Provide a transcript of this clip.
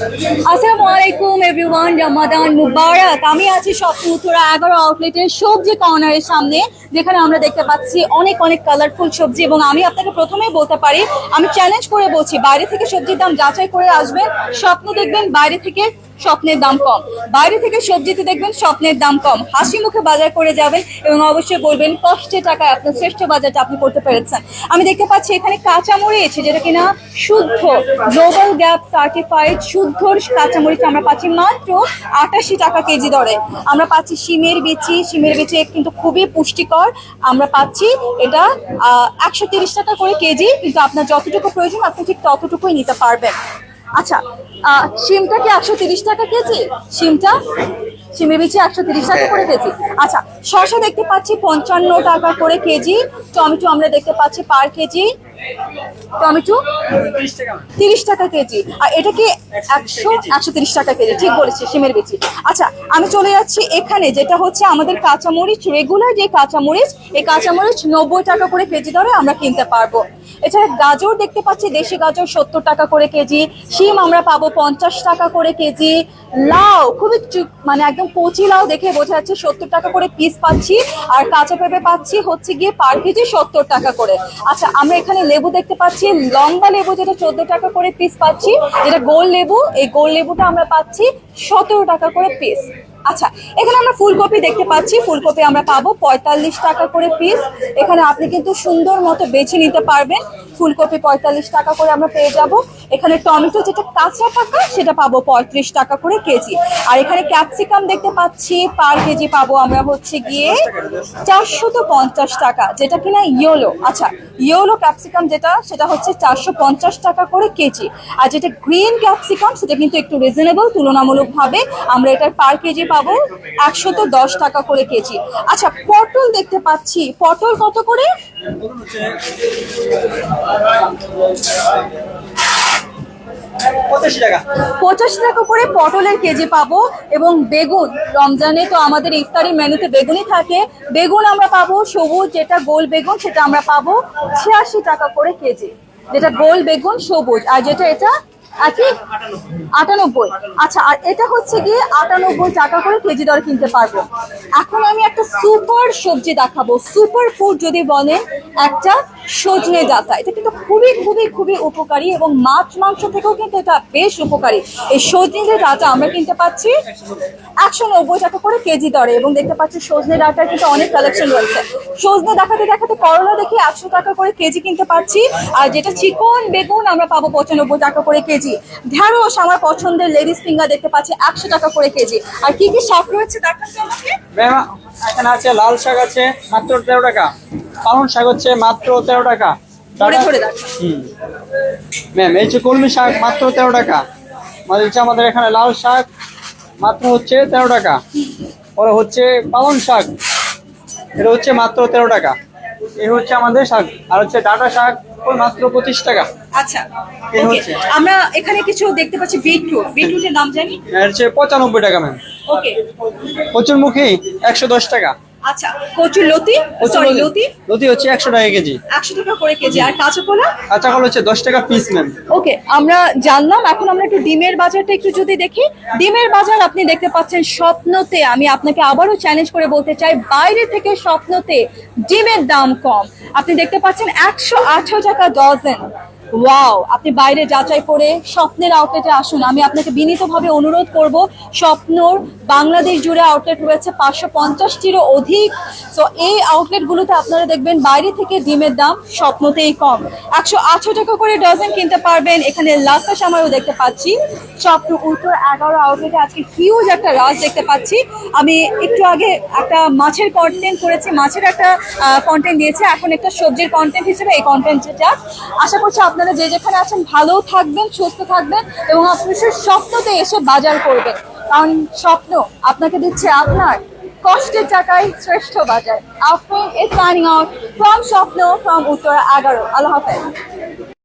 আসসালামু আলাইকুম এভরিওয়ান, রমাদান মুবারক। আমি আছি স্বপ্ন উত্তরা 11 আউটলেটের সবজি কর্নারের সামনে, যেখানে আমরা দেখতে পাচ্ছি অনেক অনেক কালারফুল সবজি। এবং আমি আপনাকে প্রথমেই বলতে পারি, আমি চ্যালেঞ্জ করে বলছি, বাইরে থেকে সবজির দাম যাচাই করে আসবেন, স্বপ্ন দেখবেন বাইরে থেকে স্বপ্নের দাম কম, বাইরে থেকে সবজিতে দেখবেন স্বপ্নের দাম কম। হাসি মুখে বাজার করে যাবেন এবং অবশ্যই বলবেন কষ্টে টাকায় আপনার শ্রেষ্ঠ বাজারটা আপনি করতে পেরেছেন। আমি দেখতে পাচ্ছি এখানে কাঁচামরিচ, যেটা কিনা শুদ্ধ গ্লোবাল গ্যাপ সার্টিফাইড শুদ্ধ কাঁচামরিচ আমরা পাচ্ছি মাত্র 88 টাকা কেজি দরে। আমরা পাচ্ছি শিমের বিচি, কিন্তু খুবই পুষ্টিকর। আমরা পাচ্ছি এটা 130 টাকা করে কেজি, কিন্তু আপনার যতটুকু প্রয়োজন আপনি ঠিক ততটুকুই নিতে পারবেন। আচ্ছা, শিমটা কি 130 টাকা কেজি? শিমের বিচি 130 টাকা করে কেজি। আচ্ছা, শসা দেখতে পাচ্ছি 55 টাকা করে কেজি। টমেটো আমরা দেখতে পাচ্ছি পার কেজি টমেটো 30 টাকা কেজি। আর এটা কি 130 টাকা কেজি, ঠিক বলেছি, শিমের বিচি। আচ্ছা, আমি চলে যাচ্ছি এখানে, যেটা হচ্ছে আমাদের কাঁচামরিচ, রেগুলার যে কাঁচামরিচ, এই কাঁচামরিচ 90 টাকা করে কেজি দরে আমরা কিনতে পারবো। এছাড়া গাজর দেখতে পাচ্ছি, দেশি গাজর 70 টাকা করে কেজি। শিম আমরা পাবো 50 টাকা করে কেজি। লাউ খুবই মানে একদম কচি লাউ দেখে বোঝা যাচ্ছে 70 টাকা করে পিস পাচ্ছি। আর কাঁচা পেঁপে পাচ্ছি হচ্ছে গিয়ে পার কেজি 70 টাকা করে। আচ্ছা, আমরা এখানে লেবু দেখতে পাচ্ছি, লম্বা লেবু যেটা 14 টাকা করে পিস পাচ্ছি, যেটা গোল লেবু, এই গোল লেবুটা আমরা পাচ্ছি 17 টাকা করে পিস। আচ্ছা, এখানে আমরা ফুলকপি দেখতে পাচ্ছি, ফুলকপি আমরা পাবো 45 টাকা করে পিস। এখানে আপনি কিন্তু সুন্দর মতো বেছে নিতে পারবেন, ফুলকপি 45 টাকা করে আমরা পেয়ে যাব। এখানে টমেটো যেটা কাঁচা পাকা সেটা পাবো 35 টাকা করে কেজি। আর এখানে ক্যাপসিকাম দেখতে পাচ্ছি পার কেজি পাবো আমরা হচ্ছে গিয়ে 450 টাকা, যেটা কিনা ইয়েলো। আচ্ছা, ইয়েলো ক্যাপসিকাম যেটা, সেটা হচ্ছে 450 টাকা করে কেজি। আর যেটা গ্রিন ক্যাপসিকাম, সেটা কিন্তু একটু রিজনেবল তুলনামূলকভাবে, আমরা এটার পার কেজি পাবো 110 টাকা করে কেজি। আচ্ছা, পটল দেখতে পাচ্ছি, পটল কত করে? 85 টাকা করে পটলের কেজি পাবো। এবং বেগুন, রমজানে তো আমাদের ইফতারি মেনুতে বেগুনই থাকে, বেগুন আমরা পাবো সবুজ, যেটা গোল বেগুন, সেটা আমরা পাবো 86 টাকা করে কেজি, যেটা গোল বেগুন সবুজ। আর যেটা এটা 98। আচ্ছা, আর এটা হচ্ছে গিয়ে 98 টাকা করে কেজি দরে কিনতে পারবো। এখন আমি একটা সুপার সবজি দেখাবো, সুপার ফুড যদি বলেন, একটা সজনে ডাঁটা। এটা কিন্তু খুবই খুবই খুবই উপকারী এবং মাছ মাংস থেকেও কিন্তু এটা বেশ উপকারী। এই সজনে ডাঁটা আমরা কিনতে পাচ্ছি 190 টাকা করে কেজি দরে। এবং দেখতে পাচ্ছি সজনে ডাঁটার কিন্তু অনেক কালেকশন রয়েছে। সজনে দেখাতে দেখাতে করলা দেখি 100 টাকা করে কেজি কিনতে পাচ্ছি। আর যেটা চিকন বেগুন আমরা পাবো 95 টাকা করে কেজি। ঢেঁড়স আমার পছন্দের লেডিস ফিঙ্গার দেখতে পাচ্ছি 100 টাকা করে কেজি। আর কি কি শাক রয়েছে দেখাচ্ছি আমাকে। এখানে আছে লাল শাক আছে মাত্র 13 টাকা, পালং শাক হচ্ছে মাত্র 13 টাকা। ম্যাম, এই যে কলমি শাক মাত্র 13 টাকা। আমাদের এখানে লাল শাক মাত্র হচ্ছে 13 টাকা। পরে হচ্ছে পালং শাক, এটা হচ্ছে মাত্র 13 টাকা। এই হচ্ছে আমাদের শাক। আর হচ্ছে ডাঁটা শাক মাত্র 25 টাকা। আচ্ছা, আমরা এখানে কিছু দেখতে পাচ্ছি বিটরুটের নাম জানি, হচ্ছে 95 টাকা ম্যাম। ওকে, কচুরমুখী 110 টাকা। আচ্ছা, কচুর লতি হচ্ছে 100 টাকা কেজি। 100 টাকা করে কেজি। আর কাঁচা কলা হচ্ছে 10 টাকা পিস ম্যাম। ওকে, আমরা জানলাম। এখন আমরা একটু ডিমের বাজারটা একটু যদি দেখি। ডিমের বাজার আপনি দেখতে পাচ্ছেন স্বপ্নতে, আমি আপনাকে আবারও চ্যালেঞ্জ করে বলতে চাই, বাইরে থেকে স্বপ্নতে ডিমের দাম কম। আপনি দেখতে পাচ্ছেন 118 টাকা ডজন। ওয়াও, আপনি বাইরে যাচাই করে স্বপ্নের আউটলেটে আসুন। আমি আপনাকে বিনীতভাবে অনুরোধ করব, স্বপ্নর বাংলাদেশ জুড়ে আউটলেট রয়েছে 550টিরও অধিক। সো এই আউটলেটগুলোতে আপনারা দেখবেন বাইরে থেকে ডিমের দাম স্বপ্নতেই কম। 118 টাকা করে ডজন কিনতে পারবেন। এখানে লাসা সামারও দেখতে পাচ্ছি। স্বপ্ন উত্তর 11 আউটলেটে আজকে হিউজ একটা রাশ দেখতে পাচ্ছি। আমি একটু আগে একটা মাছের কন্টেন্ট করেছি, মাছের একটা কন্টেন্ট দিয়েছি, এখন একটা সবজির কন্টেন্ট হিসেবে এই কন্টেন্টটা। আশা করছি আপনারা যে যেখানে আছেন ভালো থাকবেন, সুস্থ থাকবেন এবং আপনার স্বপ্নতে এসে বাজার করবেন, কারণ স্বপ্ন আপনাকে দিচ্ছে আপনার কষ্টের টাকায় শ্রেষ্ঠ বাজার। Afrin is signing out from স্বপ্ন, ফ্রম উত্তরা 11। আল্লাহ হাফেজ।